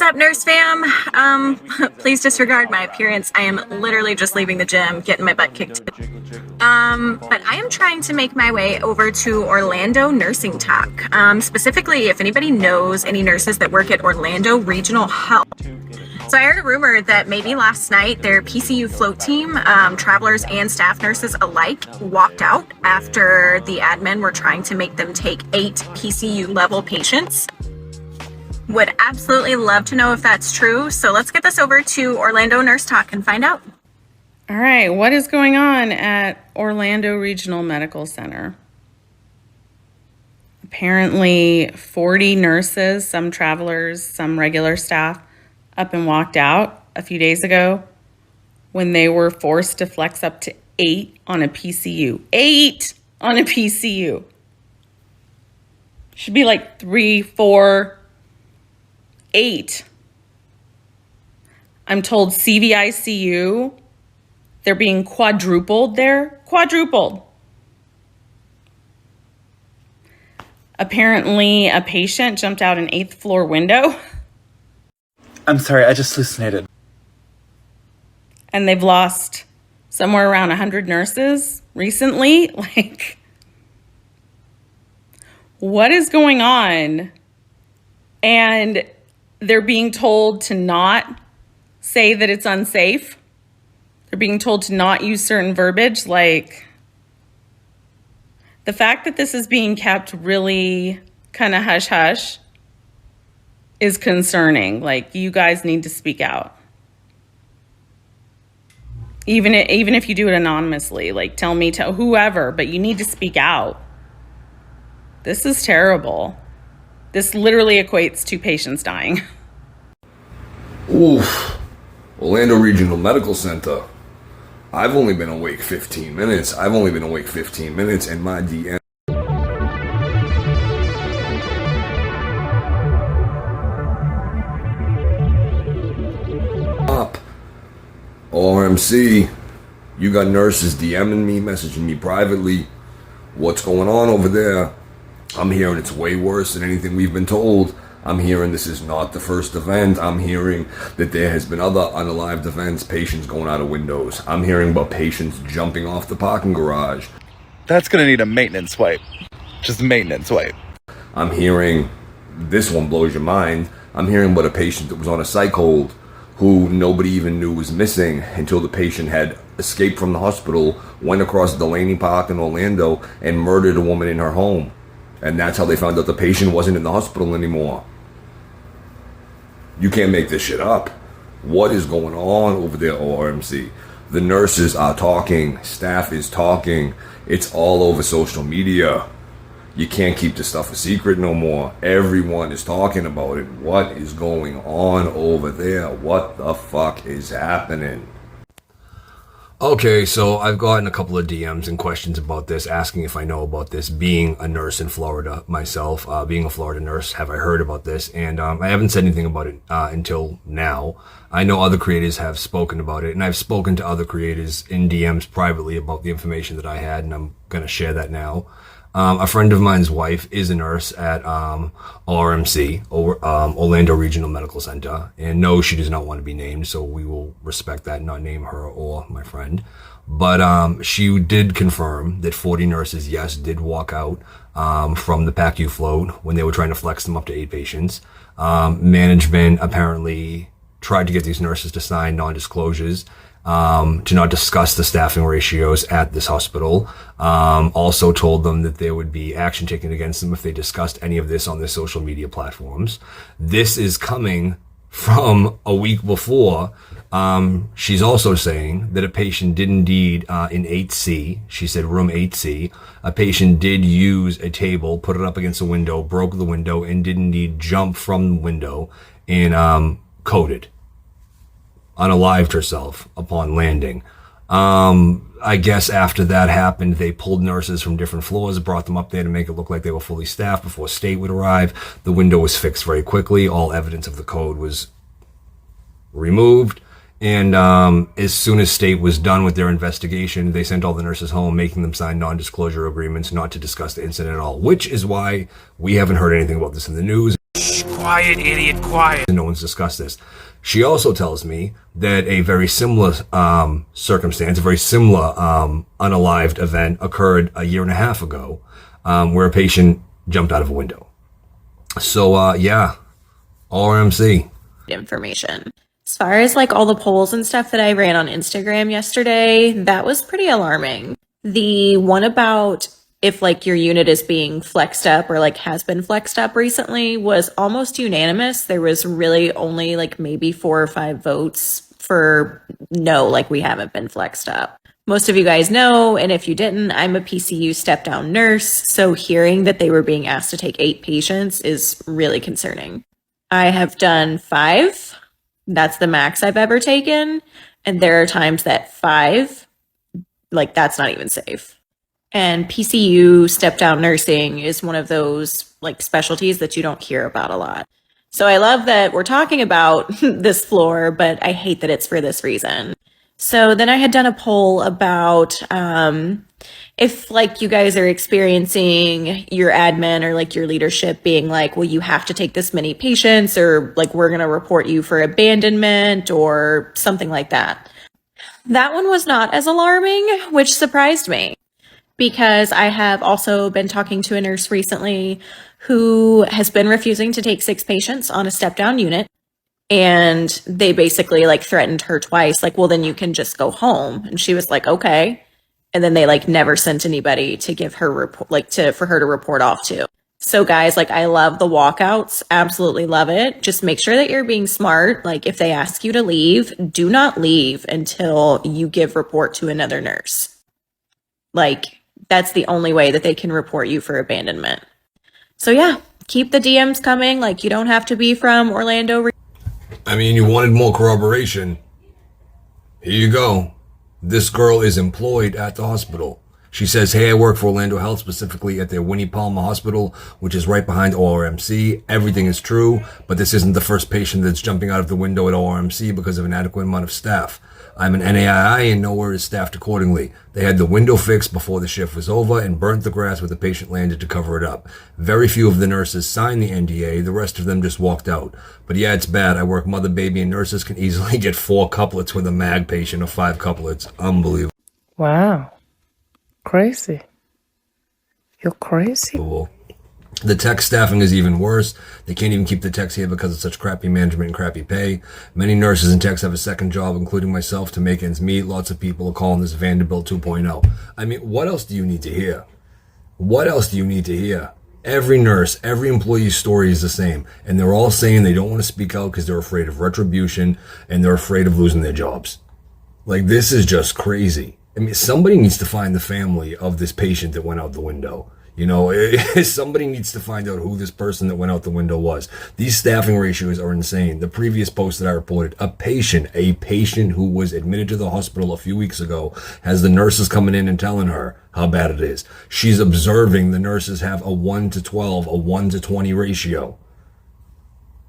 up, nurse fam? Please disregard my appearance. I am literally just leaving the gym, getting my butt kicked. But I am trying to make my way over to Orlando Nursing Talk. Specifically, if anybody knows any nurses that work at Orlando Regional Health. So I heard a rumor that maybe last night their PCU float team, travelers and staff nurses alike, walked out after the admin were trying to make them take 8 PCU level patients. Would absolutely love to know if that's true. So let's get this over to Orlando Nurse Talk and find out. All right, what is going on at Orlando Regional Medical Center? Apparently 40 nurses, some travelers, some regular staff, up and walked out a few days ago when they were forced to flex up to 8 on a PCU. 8 on a PCU. Should be like 3, 4, 8. I'm told CVICU, they're being quadrupled there. Quadrupled. Apparently a patient jumped out an 8th floor window. I'm sorry, I just hallucinated. And they've lost somewhere around 100 nurses recently. Like, what is going on? And they're being told to not say that it's unsafe. They're being told to not use certain verbiage. Like, the fact that this is being kept really kind of hush-hush is concerning. Like, you guys need to speak out. Even if you do it anonymously, like, tell whoever, but you need to speak out. This is terrible. This literally equates to patients dying. Oof. Orlando Regional Medical Center. I've only been awake 15 minutes. And my DM. ORMC, you got nurses DMing me, messaging me privately. What's going on over there? I'm hearing it's way worse than anything we've been told. I'm hearing this is not the first event. I'm hearing that there has been other unalived events, patients going out of windows. I'm hearing about patients jumping off the parking garage. That's gonna need a maintenance wipe. Just a maintenance wipe. I'm hearing, this one blows your mind, I'm hearing about a patient that was on a psych hold who nobody even knew was missing until the patient had escaped from the hospital, went across Delaney Park in Orlando, and murdered a woman in her home. And that's how they found out the patient wasn't in the hospital anymore. You can't make this shit up. What is going on over there, ORMC? The nurses are talking, staff is talking, it's all over social media. You can't keep this stuff a secret no more. Everyone is talking about it. What is going on over there? What the fuck is happening? Okay, so I've gotten a couple of DMs and questions about this, asking if I know about this. Being a nurse in Florida myself, being a Florida nurse, have I heard about this? And I haven't said anything about it until now. I know other creators have spoken about it, and I've spoken to other creators in DMs privately about the information that I had, and I'm going to share that now. A friend of mine's wife is a nurse at ORMC, Orlando Regional Medical Center. And no, she does not want to be named, so we will respect that, not name her or my friend. But she did confirm that 40 nurses, yes, did walk out from the PACU float when they were trying to flex them up to 8 patients. Management apparently tried to get these nurses to sign non-disclosures, to not discuss the staffing ratios at this hospital. Also told them that there would be action taken against them if they discussed any of this on their social media platforms. This is coming from a week before. She's also saying that a patient did indeed, in 8C, she said room 8C, a patient did use a table, put it up against a window, broke the window, and did indeed jump from the window and coded. Unalived herself upon landing. I guess after that happened, they pulled nurses from different floors, brought them up there to make it look like they were fully staffed before state would arrive. The window was fixed very quickly. All evidence of the code was removed. And as soon as state was done with their investigation, they sent all the nurses home, making them sign non-disclosure agreements not to discuss the incident at all, which is why we haven't heard anything about this in the news. quiet, idiot, quiet. No one's discussed this. She also tells me that a very similar circumstance, a very similar unalived event occurred a year and a half ago, where a patient jumped out of a window. So, yeah, ORMC. Information. As far as like all the polls and stuff that I ran on Instagram yesterday, that was pretty alarming. The one about if like your unit is being flexed up or like has been flexed up recently was almost unanimous. There was really only like maybe 4 or 5 votes for no, like we haven't been flexed up. Most of you guys know, and if you didn't, I'm a PCU step down nurse, so hearing that they were being asked to take 8 patients is really concerning. I have done 5. That's the max I've ever taken. And there are times that 5, like that's not even safe. And PCU step down nursing is one of those like specialties that you don't hear about a lot. So I love that we're talking about this floor, but I hate that it's for this reason. So then I had done a poll about if like you guys are experiencing your admin or like your leadership being like, well, you have to take this many patients, or like we're going to report you for abandonment or something like that. That one was not as alarming, which surprised me because I have also been talking to a nurse recently who has been refusing to take 6 patients on a step down unit. And they basically like threatened her twice, like, well, then you can just go home. And she was like, okay. And then they like never sent anybody to give her report, like for her to report off to. So guys, like I love the walkouts. Absolutely love it. Just make sure that you're being smart. Like if they ask you to leave, do not leave until you give report to another nurse. Like that's the only way that they can report you for abandonment. So yeah, keep the DMs coming. Like you don't have to be from Orlando. I mean, you wanted more corroboration. Here you go. This girl is employed at the hospital. She says, hey, I work for Orlando Health, specifically at their Winnie Palmer Hospital, which is right behind ORMC. Everything is true, but this isn't the first patient that's jumping out of the window at ORMC because of an inadequate amount of staff. I'm an NAII and nowhere is staffed accordingly. They had the window fixed before the shift was over and burnt the grass where the patient landed to cover it up. Very few of the nurses signed the NDA. The rest of them just walked out. But yeah, it's bad. I work mother, baby, and nurses can easily get 4 couplets with a MAG patient or 5 couplets. Unbelievable. Wow. Crazy. You're crazy. The tech staffing is even worse. They can't even keep the techs here because of such crappy management and crappy pay. Many nurses and techs have a second job, including myself, to make ends meet. Lots of people are calling this Vanderbilt 2.0. I mean, what else do you need to hear? What else do you need to hear? Every nurse, every employee's story is the same. And they're all saying they don't want to speak out because they're afraid of retribution and they're afraid of losing their jobs. Like, this is just crazy. I mean, somebody needs to find the family of this patient that went out the window. You know, somebody needs to find out who this person that went out the window was. These staffing ratios are insane. The previous post that I reported, a patient who was admitted to the hospital a few weeks ago has the nurses coming in and telling her how bad it is. She's observing the nurses have a 1 to 12, a 1 to 20 ratio.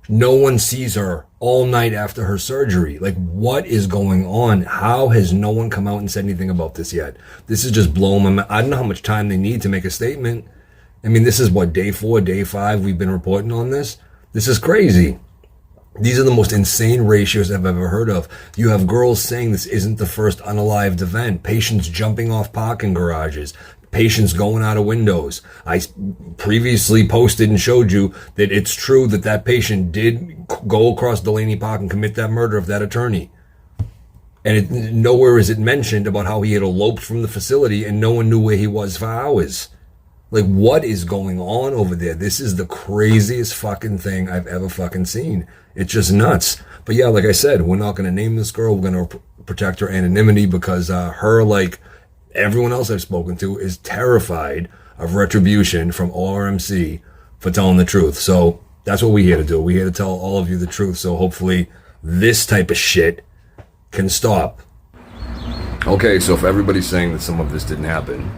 No one sees her all night after her surgery. Like, what is going on? How has no one come out and said anything about this yet? This is just blowing my mind. I don't know how much time they need to make a statement. I mean, this is what, day 4, day 5 we've been reporting on this? This is crazy. These are the most insane ratios I've ever heard of. You have girls saying this isn't the first unalived event. Patients jumping off parking garages. Patients going out of windows. I previously posted and showed you that it's true that that patient did go across Delaney Park and commit that murder of that attorney. And nowhere is it mentioned about how he had eloped from the facility and no one knew where he was for hours. Like, what is going on over there? This is the craziest fucking thing I've ever fucking seen. It's just nuts. But yeah, like I said, we're not going to name this girl. We're going to protect her anonymity because her, like everyone else I've spoken to, is terrified of retribution from ORMC for telling the truth. So that's what we're here to do. We're here to tell all of you the truth. So hopefully this type of shit can stop. Okay, so if everybody's saying that some of this didn't happen,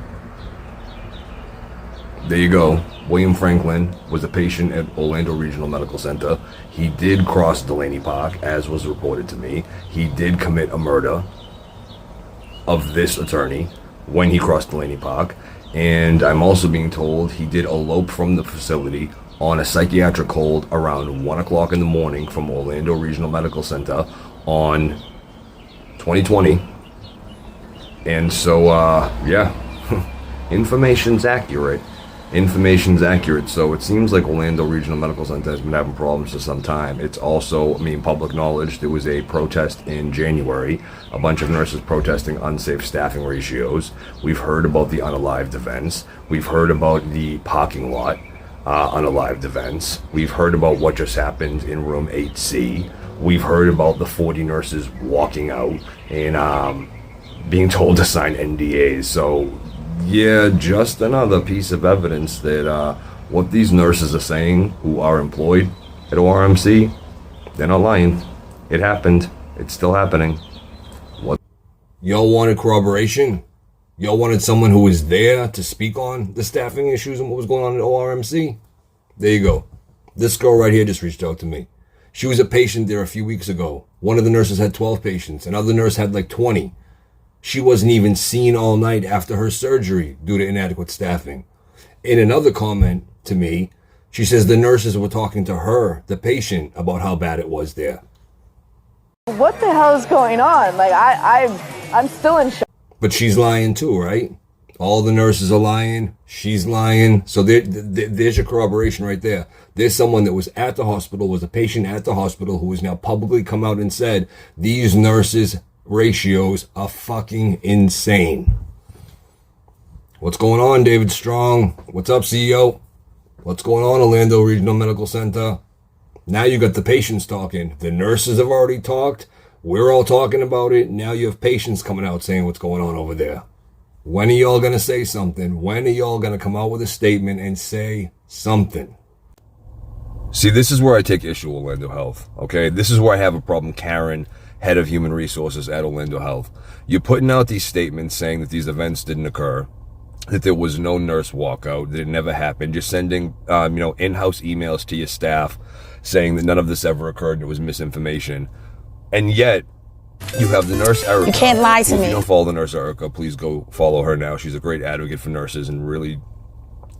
there you go. William Franklin was a patient at Orlando Regional Medical Center. He did cross Delaney Park, as was reported to me. He did commit a murder of this attorney when he crossed Delaney Park. And I'm also being told he did elope from the facility on a psychiatric hold around 1 o'clock in the morning from Orlando Regional Medical Center on 2020. And so, yeah, information's accurate. Information's accurate. So it seems like Orlando Regional Medical Center has been having problems for some time. It's also, public knowledge, there was a protest in January, a bunch of nurses protesting unsafe staffing ratios. We've heard about the unalived events. We've heard about the parking lot unalived events. We've heard about what just happened in room 8C. We've heard about the 40 nurses walking out and being told to sign NDAs. So yeah, just another piece of evidence that what these nurses are saying who are employed at ORMC, they're not lying. It happened. It's still happening. What? Y'all wanted corroboration? Y'all wanted someone who was there to speak on the staffing issues and what was going on at ORMC? There you go. This girl right here just reached out to me. She was a patient there a few weeks ago. One of the nurses had 12 patients. Another nurse had like 20. She wasn't even seen all night after her surgery due to inadequate staffing. In another comment to me, she says the nurses were talking to her, the patient, about how bad it was there. What the hell is going on? Like, I'm still in shock. But she's lying too, right? All the nurses are lying. She's lying. So there's your corroboration right there. There's someone that was at the hospital, was a patient at the hospital, who has now publicly come out and said these nurses' ratios are fucking insane. What's going on, David Strong? What's up, CEO? What's going on, Orlando Regional Medical Center? Now you got the patients talking. The nurses have already talked. We're all talking about it. Now you have patients coming out saying what's going on over there. When are y'all going to say something? When are y'all going to come out with a statement and say something? See, this is where I take issue with Orlando Health, okay? This is where I have a problem, Karen, head of human resources at Orlando Health. You're putting out these statements saying that these events didn't occur, that there was no nurse walkout, that it never happened. You're sending, in-house emails to your staff saying that none of this ever occurred and it was misinformation. And yet, you have the nurse Erica. You can't lie to me. If you don't follow the nurse Erica, please go follow her now. She's a great advocate for nurses and really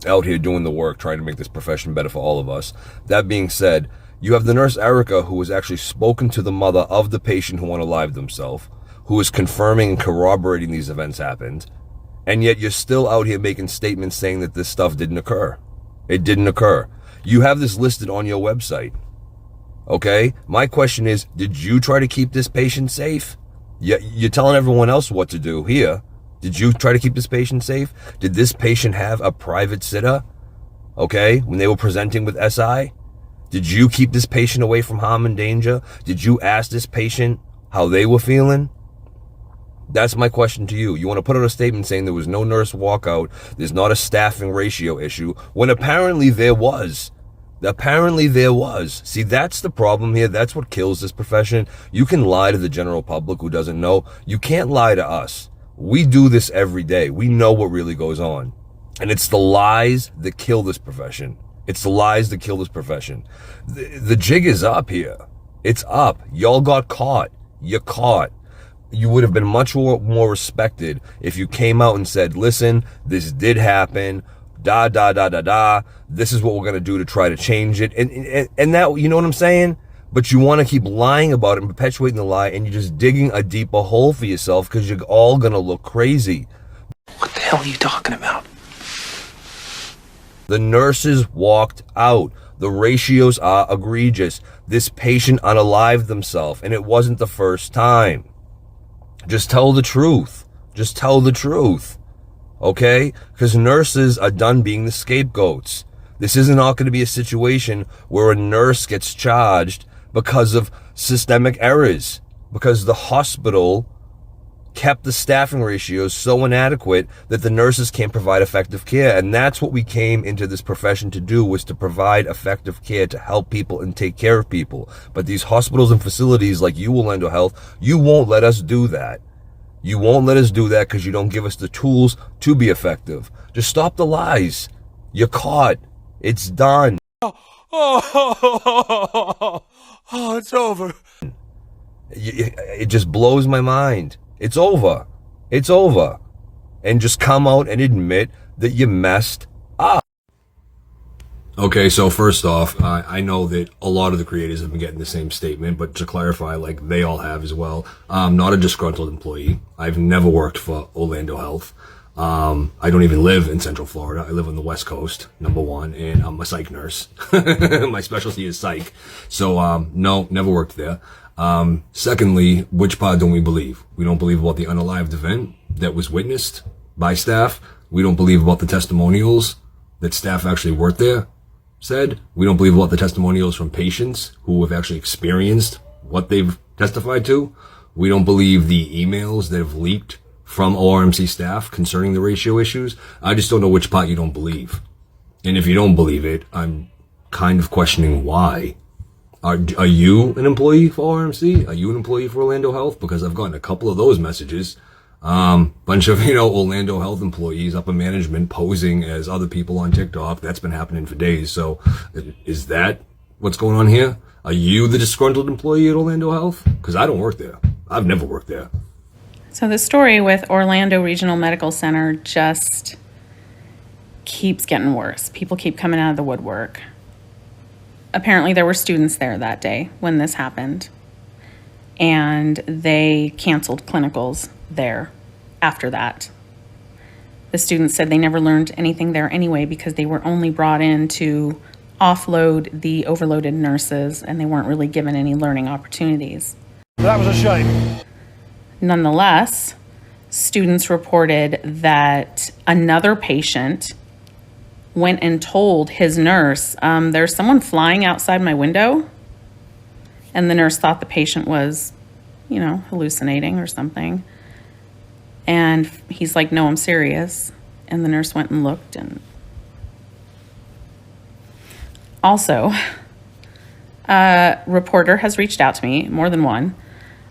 out here doing the work, trying to make this profession better for all of us. That being said, you have the nurse Erica, who has actually spoken to the mother of the patient who unalived themselves, who is confirming and corroborating these events happened, and yet you're still out here making statements saying that this stuff didn't occur. It didn't occur. You have this listed on your website. Okay? My question is, did you try to keep this patient safe? You're telling everyone else what to do here. Did you try to keep this patient safe? Did this patient have a private sitter? Okay? When they were presenting with SI? Did you keep this patient away from harm and danger? Did you ask this patient how they were feeling? That's my question to you. You want to put out a statement saying there was no nurse walkout, there's not a staffing ratio issue, when apparently there was. Apparently there was. See, that's the problem here. That's what kills this profession. You can lie to the general public who doesn't know. You can't lie to us. We do this every day. We know what really goes on. And it's the lies that kill this profession. It's the lies that kill this profession. The jig is up here. It's up. Y'all got caught. You're caught. You would have been much more respected if you came out and said, listen, this did happen. This is what we're going to do to try to change it. And that, you know what I'm saying? But you want to keep lying about it and perpetuating the lie, and you're just digging a deeper hole for yourself because you're all going to look crazy. What the hell are you talking about? The nurses walked out. The ratios are egregious. This patient unalived themselves, and it wasn't the first time. Just tell the truth. Just tell the truth. Okay? Because nurses are done being the scapegoats. This is not going to be a situation where a nurse gets charged because of systemic errors, because the hospital kept the staffing ratios so inadequate that the nurses can't provide effective care. And that's what we came into this profession to do, was to provide effective care, to help people and take care of people. But these hospitals and facilities like you, Orlando Health, you won't let us do that. You won't let us do that because you don't give us the tools to be effective. Just stop the lies. You're caught. It's done. Oh, it's over. It just blows my mind. It's over. It's over. And just come out and admit that you messed up. Okay, so first off, I know that a lot of the creators have been getting the same statement, but to clarify, like they all have as well, I'm not a disgruntled employee. I've never worked for Orlando Health. I don't even live in Central Florida. I live on the West Coast, number one, and I'm a psych nurse. My specialty is psych. So, no, never worked there. Secondly, which part don't we believe? We don't believe about the unalived event that was witnessed by staff. We don't believe about the testimonials that staff actually worked there said. We don't believe about the testimonials from patients who have actually experienced what they've testified to. We don't believe the emails that have leaked from ORMC staff concerning the ratio issues. I just don't know which part you don't believe. And if you don't believe it, I'm kind of questioning why. Are you an employee for ORMC? Are you an employee for Orlando Health? Because I've gotten a couple of those messages. Bunch of, Orlando Health employees, upper management posing as other people on TikTok. That's been happening for days. So is that what's going on here? Are you the disgruntled employee at Orlando Health? Because I don't work there. I've never worked there. So the story with Orlando Regional Medical Center just keeps getting worse. People keep coming out of the woodwork. Apparently there were students there that day when this happened, and they canceled clinicals there after that. The students said they never learned anything there anyway because they were only brought in to offload the overloaded nurses, and they weren't really given any learning opportunities. That was a shame. Nonetheless, students reported that another patient went and told his nurse, there's someone flying outside my window. And the nurse thought the patient was, hallucinating or something. And he's like, no, I'm serious. And the nurse went and looked. And also, a reporter has reached out to me, more than one,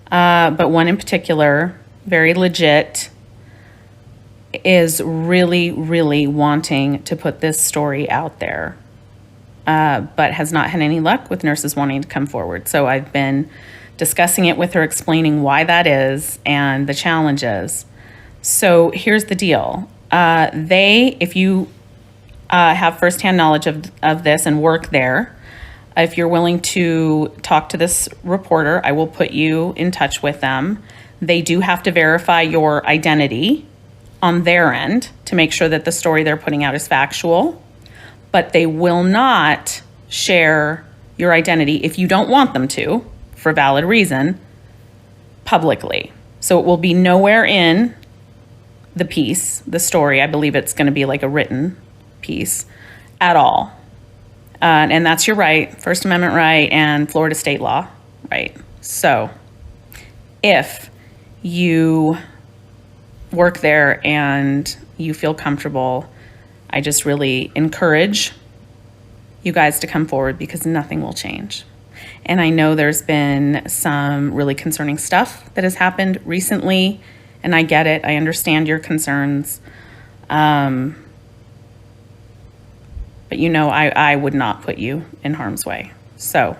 but one in particular, very legit, is really, really wanting to put this story out there, but has not had any luck with nurses wanting to come forward. So I've been discussing it with her, explaining why that is and the challenges. So here's the deal. If you have firsthand knowledge of this and work there, if you're willing to talk to this reporter, I will put you in touch with them. They do have to verify your identity on their end to make sure that the story they're putting out is factual, but they will not share your identity if you don't want them to, for valid reason, publicly. So it will be nowhere in the piece, the story. I believe it's going to be like a written piece at all. And that's your right, First Amendment right, and Florida state law right. So if you work there and you feel comfortable, I just really encourage you guys to come forward because nothing will change. And I know there's been some really concerning stuff that has happened recently, and I get it. I understand your concerns. But I would not put you in harm's way. So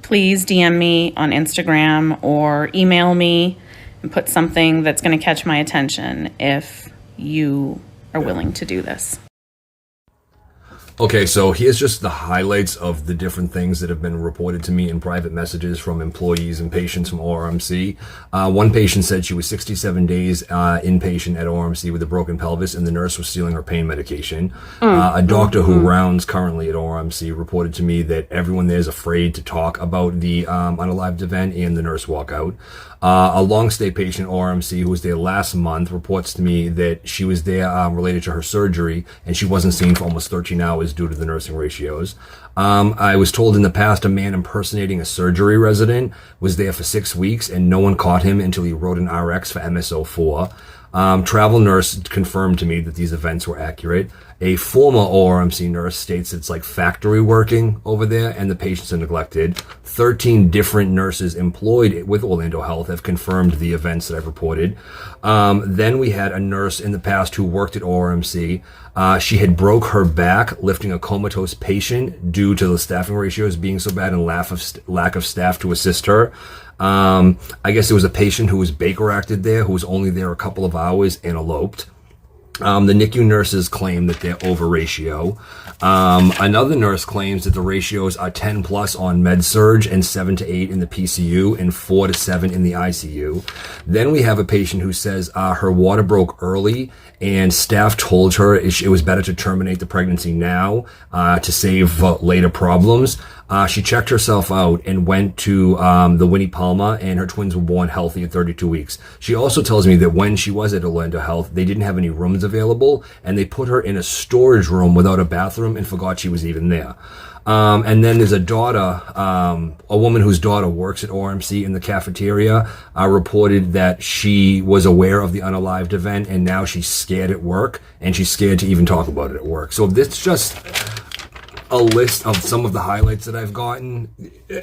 please DM me on Instagram or email me and put something that's going to catch my attention if you are willing to do this. Okay, so here's just the highlights of the different things that have been reported to me in private messages from employees and patients from ORMC. One patient said she was 67 days inpatient at ORMC with a broken pelvis, and the nurse was stealing her pain medication. A doctor who rounds currently at ORMC reported to me that everyone there is afraid to talk about the unalived event and the nurse walkout. A long-stay patient at ORMC who was there last month reports to me that she was there related to her surgery, and she wasn't seen for almost 13 hours due to the nursing ratios. I was told in the past a man impersonating a surgery resident was there for 6 weeks, and no one caught him until he wrote an RX for MSO4. Travel nurse confirmed to me that these events were accurate. A former ORMC nurse states it's like factory working over there and the patients are neglected. 13 different nurses employed with Orlando Health have confirmed the events that I've reported. Then we had a nurse in the past who worked at ORMC. She had broke her back lifting a comatose patient due to the staffing ratios being so bad and lack of staff to assist her. I guess there was a patient who was Baker acted there, who was only there a couple of hours and eloped. The NICU nurses claim that they're over ratio. Another nurse claims that the ratios are 10 plus on med surge and 7 to 8 in the PCU and 4 to 7 in the ICU. Then we have a patient who says her water broke early and staff told her it was better to terminate the pregnancy now to save later problems. She checked herself out and went to the Winnie Palma, and her twins were born healthy at 32 weeks. She also tells me that when she was at Orlando Health, they didn't have any rooms available, and they put her in a storage room without a bathroom and forgot she was even there. And then there's a daughter, a woman whose daughter works at ORMC in the cafeteria, reported that she was aware of the unalived event, and now she's scared at work, and she's scared to even talk about it at work. So this just a list of some of the highlights that I've gotten.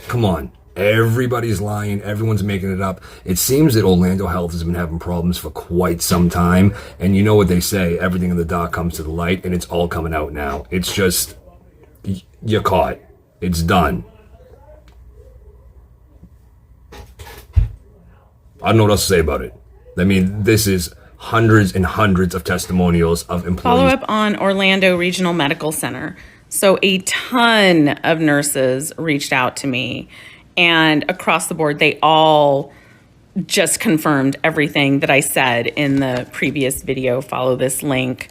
Come on. Everybody's lying. Everyone's making it up. It seems that Orlando Health has been having problems for quite some time. And you know what they say, everything in the dark comes to the light, and it's all coming out now. It's just, you're caught. It's done. I don't know what else to say about it. I mean, this is hundreds and hundreds of testimonials of employees. Follow up on Orlando Regional Medical Center. So a ton of nurses reached out to me, and across the board, they all just confirmed everything that I said in the previous video. Follow this link.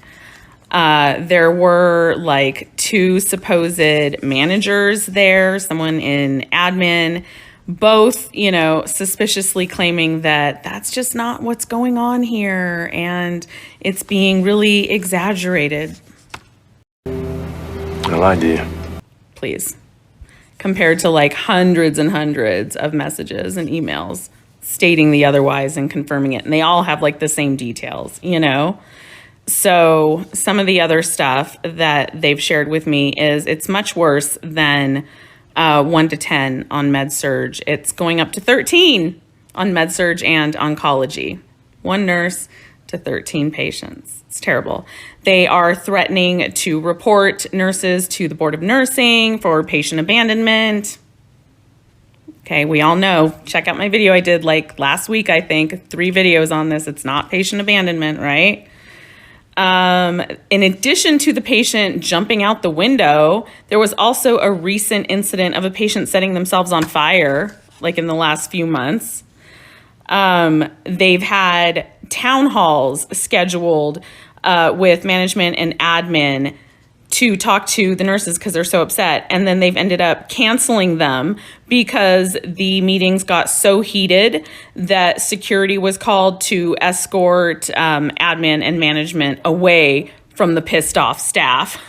There were like 2 supposed managers there, someone in admin, both, suspiciously claiming that that's just not what's going on here, and it's being really exaggerated. I lied to you. Please. Compared to like hundreds and hundreds of messages and emails stating the otherwise and confirming it. And they all have like the same details, So some of the other stuff that they've shared with me is it's much worse than 1 to 10 on med surge. It's going up to 13 on med surge and oncology. 1 nurse to 13 patients. It's terrible. They are threatening to report nurses to the Board of Nursing for patient abandonment. Okay, we all know. Check out my video I did like last week, I think. 3 videos on this. It's not patient abandonment, right? In addition to the patient jumping out the window, there was also a recent incident of a patient setting themselves on fire, like in the last few months. They've had town halls scheduled with management and admin to talk to the nurses because they're so upset. And then they've ended up canceling them because the meetings got so heated that security was called to escort admin and management away from the pissed off staff.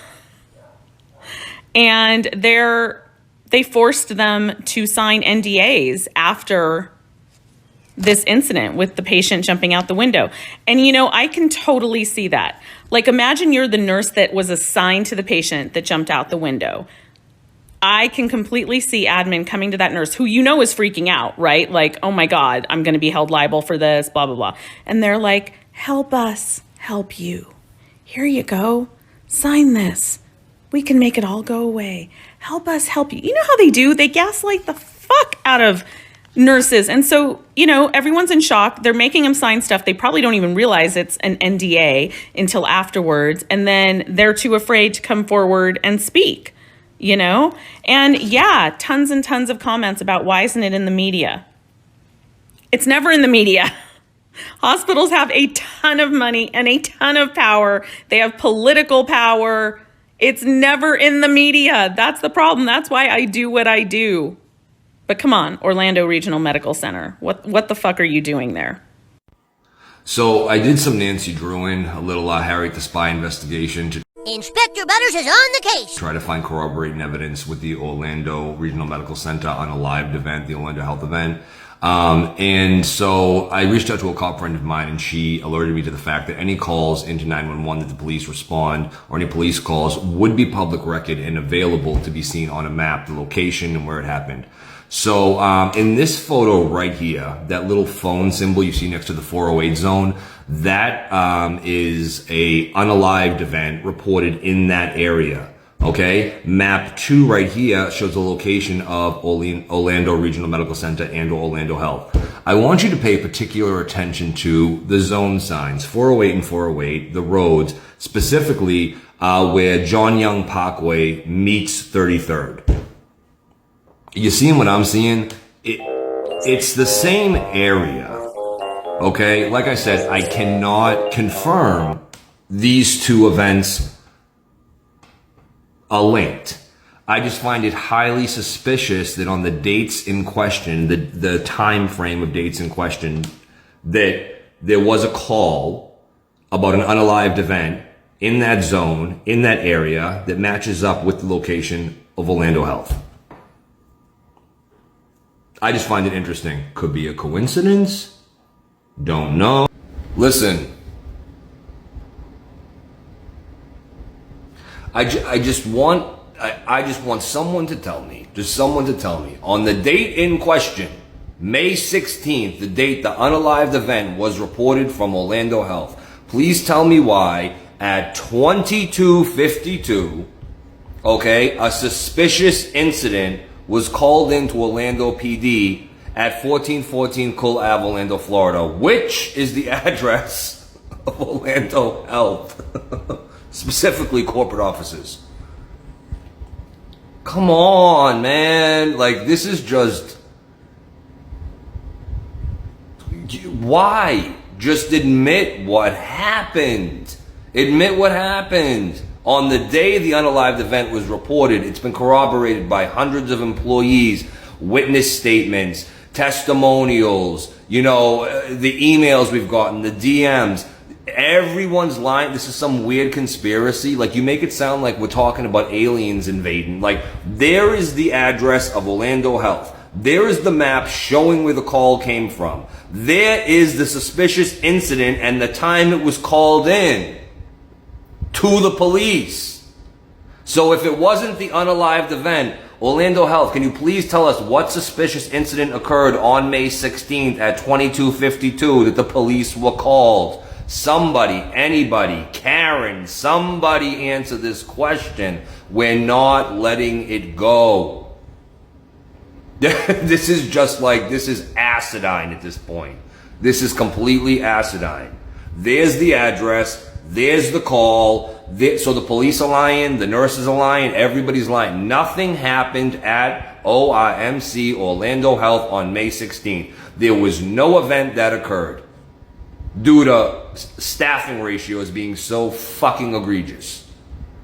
And they forced them to sign NDAs after this incident with the patient jumping out the window. And I can totally see that. Like, imagine you're the nurse that was assigned to the patient that jumped out the window. I can completely see admin coming to that nurse who is freaking out, right? Like, oh my God, I'm going to be held liable for this, blah, blah, blah. And they're like, help us help you. Here you go. Sign this. We can make it all go away. Help us help you. You know how they do? They gaslight the fuck out of nurses. And so, everyone's in shock. They're making them sign stuff. They probably don't even realize it's an NDA until afterwards. And then they're too afraid to come forward and speak, And yeah, tons and tons of comments about why isn't it in the media? It's never in the media. Hospitals have a ton of money and a ton of power. They have political power. It's never in the media. That's the problem. That's why I do what I do. But come on, Orlando Regional Medical Center. What the fuck are you doing there? So I did some Nancy Druin, a little Harriet the Spy investigation to Inspector Butters is on the case. Try to find corroborating evidence with the Orlando Regional Medical Center on a live event, the Orlando Health event. And so I reached out to a cop friend of mine, and she alerted me to the fact that any calls into 911 that the police respond, or any police calls, would be public record and available to be seen on a map, the location and where it happened. So in this photo right here, that little phone symbol you see next to the 408 zone, that is a unalived event reported in that area. Okay, map 2 right here shows the location of Orlando Regional Medical Center and Orlando Health. I want you to pay particular attention to the zone signs, 408 and 408, the roads, specifically where John Young Parkway meets 33rd. You seeing what I'm seeing? It's the same area, okay? Like I said, I cannot confirm these two events are linked. I just find it highly suspicious that on the dates in question, the time frame of dates in question, that there was a call about an unalived event in that zone, in that area, that matches up with the location of Orlando Health. I just find it interesting. Could be a coincidence. Don't know. Listen. I just want someone to tell me, on the date in question, May 16th, the date the unalived event was reported from Orlando Health. Please tell me why at 22:52, okay, a suspicious incident was called into Orlando PD at 1414 Cool Ave, Orlando, Florida, which is the address of Orlando Health, specifically corporate offices. Come on, man. Like, this is just... Why? Just admit what happened. Admit what happened. On the day the unalived event was reported, it's been corroborated by hundreds of employees, witness statements, testimonials, the emails we've gotten, the DMs. Everyone's lying. This is some weird conspiracy. Like, you make it sound like we're talking about aliens invading. Like, there is the address of Orlando Health. There is the map showing where the call came from. There is the suspicious incident and the time it was called in to the police. So if it wasn't the unalived event, Orlando Health, can you please tell us what suspicious incident occurred on May 16th at 22:52 that the police were called? Somebody, anybody, Karen, somebody answer this question. We're not letting it go. This is acidine at this point. This is completely acidine. There's the address. There's the call. So the police are lying. The nurses are lying. Everybody's lying. Nothing happened at ORMC Orlando Health on May 16th. There was no event that occurred due to staffing ratios being so fucking egregious.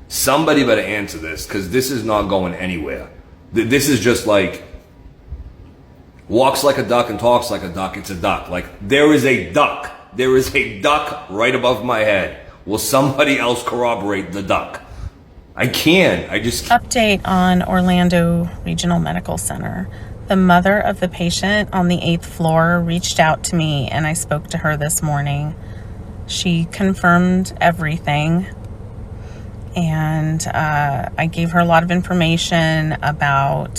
Somebody better answer this, because this is not going anywhere. This is just like, walks like a duck and talks like a duck. It's a duck. Like, there is a duck. There is a duck right above my head. Will somebody else corroborate the duck? I can't. Update on Orlando Regional Medical Center. The mother of the patient on the 8th floor reached out to me, and I spoke to her this morning. She confirmed everything, and I gave her a lot of information about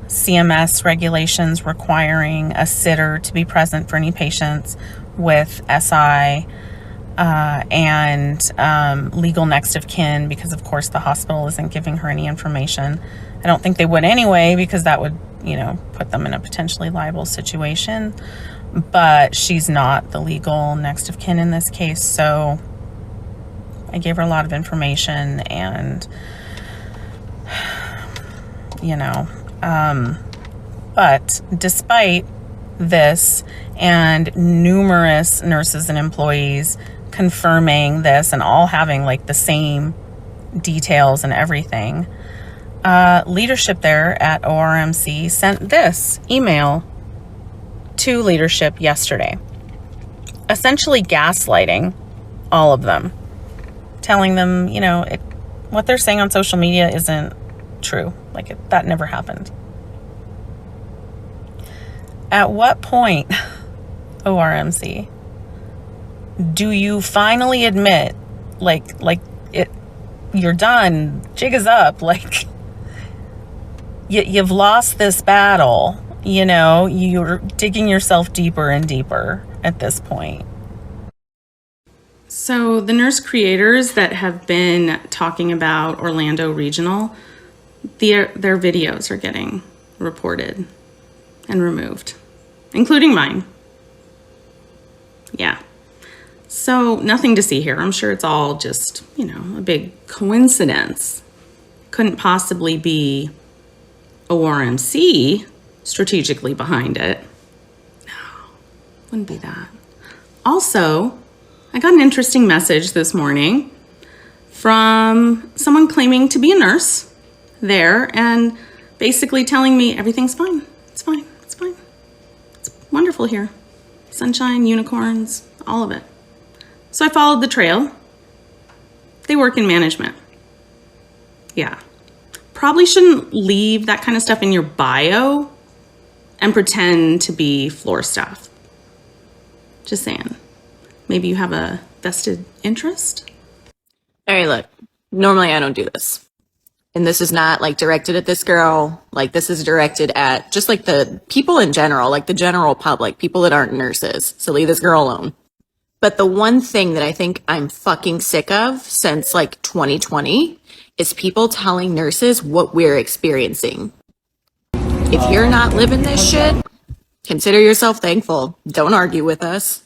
CMS regulations requiring a sitter to be present for any patients with SI, and legal next of kin, because of course the hospital isn't giving her any information. I don't think they would anyway, because that would, put them in a potentially liable situation. But she's not the legal next of kin in this case, so I gave her a lot of information, and but despite this and numerous nurses and employees confirming this and all having like the same details and everything, leadership there at ORMC sent this email to leadership yesterday, essentially gaslighting all of them, telling them, what they're saying on social media isn't true. That never happened. At what point, ORMC, do you finally admit, you're done, jig is up, you've lost this battle, you're digging yourself deeper and deeper at this point? So the nurse creators that have been talking about Orlando Regional, their videos are getting reported and removed, including mine. Yeah. So nothing to see here. I'm sure it's all just, a big coincidence. Couldn't possibly be ORMC strategically behind it. No, wouldn't be that. Also, I got an interesting message this morning from someone claiming to be a nurse there and basically telling me everything's fine. It's fine. It's fine. It's wonderful here. Sunshine, unicorns, all of it. So I followed the trail. They work in management. Yeah. Probably shouldn't leave that kind of stuff in your bio and pretend to be floor staff. Just saying. Maybe you have a vested interest? All right, look, normally I don't do this. And this is not like directed at this girl. Like this is directed at just like the people in general, like the general public, people that aren't nurses. So leave this girl alone. But the one thing that I think I'm fucking sick of since like 2020 is people telling nurses what we're experiencing. If you're not living this shit, consider yourself thankful. Don't argue with us.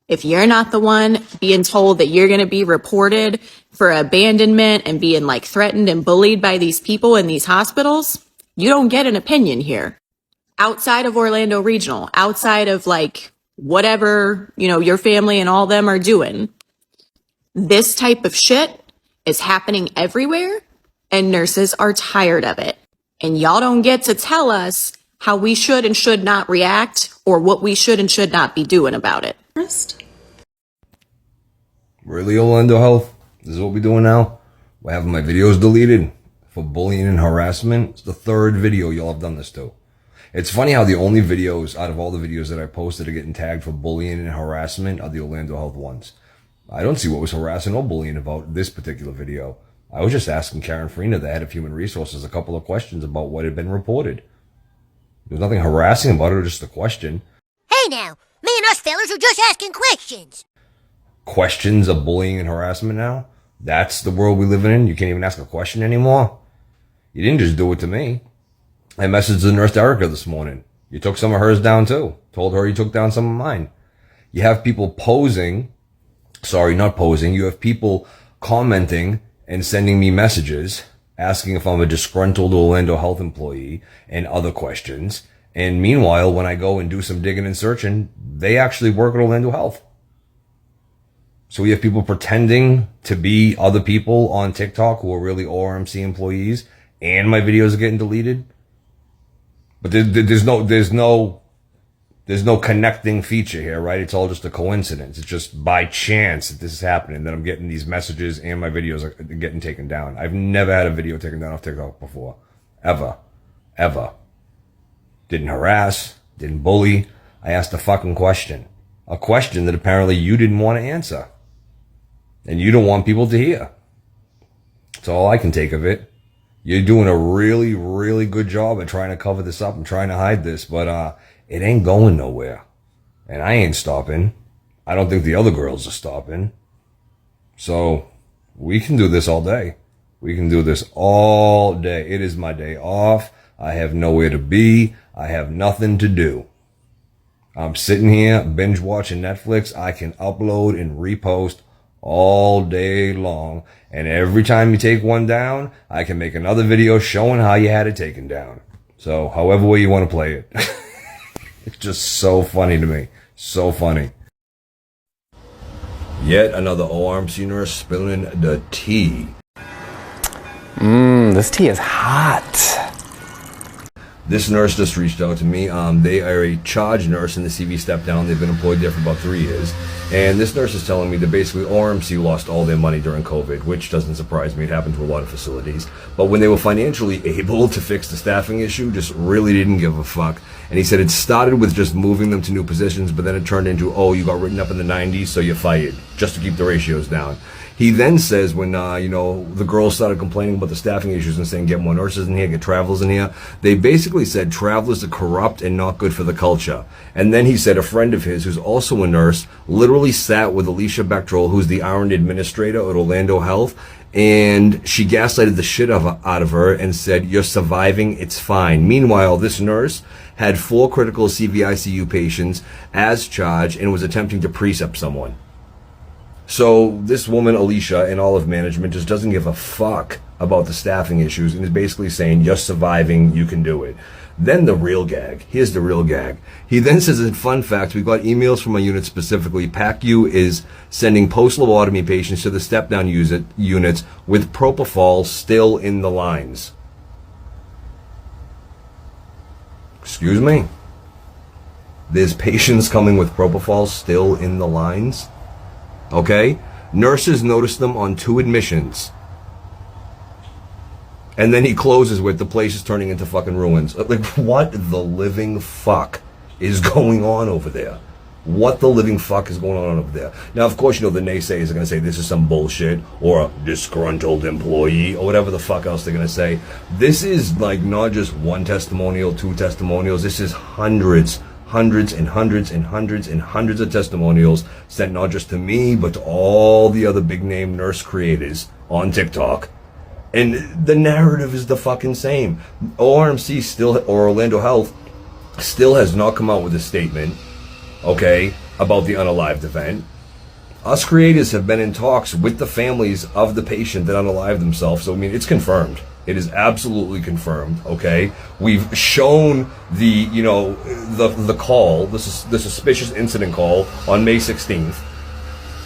If you're not the one being told that you're going to be reported for abandonment and being like threatened and bullied by these people in these hospitals, you don't get an opinion here. Outside of Orlando Regional, outside of like whatever, your family and all them are doing, this type of shit is happening everywhere and nurses are tired of it. And y'all don't get to tell us how we should and should not react or what we should and should not be doing about it. Really, Orlando Health? This is what we're doing now? We're having my videos deleted for bullying and harassment. It's the third video y'all have done this to. It's funny how the only videos out of all the videos that I posted are getting tagged for bullying and harassment are the Orlando Health ones. I don't see what was harassing or bullying about this particular video. I was just asking Karen Farina, the head of human resources, a couple of questions about what had been reported. There was nothing harassing about it, just a question. Hey now, me and us fellas are just asking questions. Questions of bullying and harassment now? That's the world we live in? You can't even ask a question anymore? You didn't just do it to me. I messaged the nurse Erica this morning. You took some of hers down too. Told her you took down some of mine. You have people posing, sorry, not posing, you have people commenting and sending me messages asking if I'm a disgruntled Orlando Health employee and other questions. And meanwhile, when I go and do some digging and searching, they actually work at Orlando Health. So we have people pretending to be other people on TikTok who are really ORMC employees, and my videos are getting deleted. But there's no connecting feature here, right? It's all just a coincidence. It's just by chance that this is happening, that I'm getting these messages and my videos are getting taken down. I've never had a video taken down off TikTok before. Ever. Didn't harass, didn't bully. I asked a fucking question. A question that apparently you didn't want to answer. And you don't want people to hear. That's all I can take of it. You're doing a really, really good job at trying to cover this up and trying to hide this, but it ain't going nowhere. And I ain't stopping. I don't think the other girls are stopping. So we can do this all day. We can do this all day. It is my day off. I have nowhere to be. I have nothing to do. I'm sitting here binge watching Netflix. I can upload and repost all day long. And every time you take one down, I can make another video showing how you had it taken down. So however way you want to play it. It's just so funny to me. So funny. Yet another ORMC nurse spilling the tea. This tea is hot. This nurse just reached out to me. They are a charge nurse in the CV step down. They've been employed there for about 3 years. And this nurse is telling me that basically ORMC lost all their money during COVID, which doesn't surprise me. It happened to a lot of facilities. But when they were financially able to fix the staffing issue, just really didn't give a fuck. And he said it started with just moving them to new positions, but then it turned into, oh, you got written up in the 90s, so you're fired, just to keep the ratios down. He then says when, the girls started complaining about the staffing issues and saying get more nurses in here, get travelers in here, they basically said travelers are corrupt and not good for the culture. And then he said a friend of his, who's also a nurse, literally sat with Alicia Bechtel, who's the R&D administrator at Orlando Health, and she gaslighted the shit out of her and said, "You're surviving, it's fine." Meanwhile, this nurse had 4 critical CVICU patients as charged and was attempting to precept someone. So this woman, Alicia, and all of management just doesn't give a fuck about the staffing issues and is basically saying, "You're surviving, you can do it." Then the real gag. Here's the real gag. He then says, in fun fact, we got emails from a unit specifically. PACU is sending post-lobotomy patients to the step-down units with propofol still in the lines. Excuse me? There's patients coming with propofol still in the lines? Okay? Nurses noticed them on 2 admissions. And then he closes with, "The place is turning into fucking ruins." Like, what the living fuck is going on over there? What the living fuck is going on over there? Now, of course, you know, the naysayers are going to say this is some bullshit, or a disgruntled employee, or whatever the fuck else they're going to say. This is like not just 1 testimonial, 2 testimonials. This is hundreds and hundreds of testimonials sent not just to me, but to all the other big name nurse creators on TikTok. And the narrative is the fucking same. ORMC still, or Orlando Health, still has not come out with a statement, okay, about the unalived event. Us creators have been in talks with the families of the patient that unalived themselves. So, I mean, it's confirmed. It is absolutely confirmed, okay? We've shown the, you know, the call, the suspicious incident call on May 16th,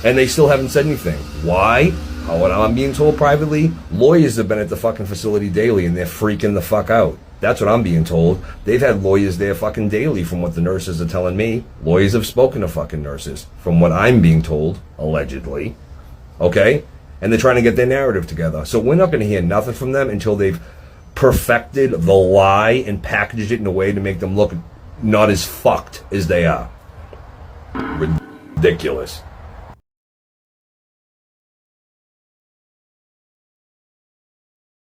and they still haven't said anything. Why? What I'm being told privately, lawyers have been at the fucking facility daily and they're freaking the fuck out. That's what I'm being told. They've had lawyers there fucking daily from what the nurses are telling me. Lawyers have spoken to fucking nurses from what I'm being told, allegedly. Okay? And they're trying to get their narrative together. So we're not going to hear nothing from them until they've perfected the lie and packaged it in a way to make them look not as fucked as they are. Ridiculous.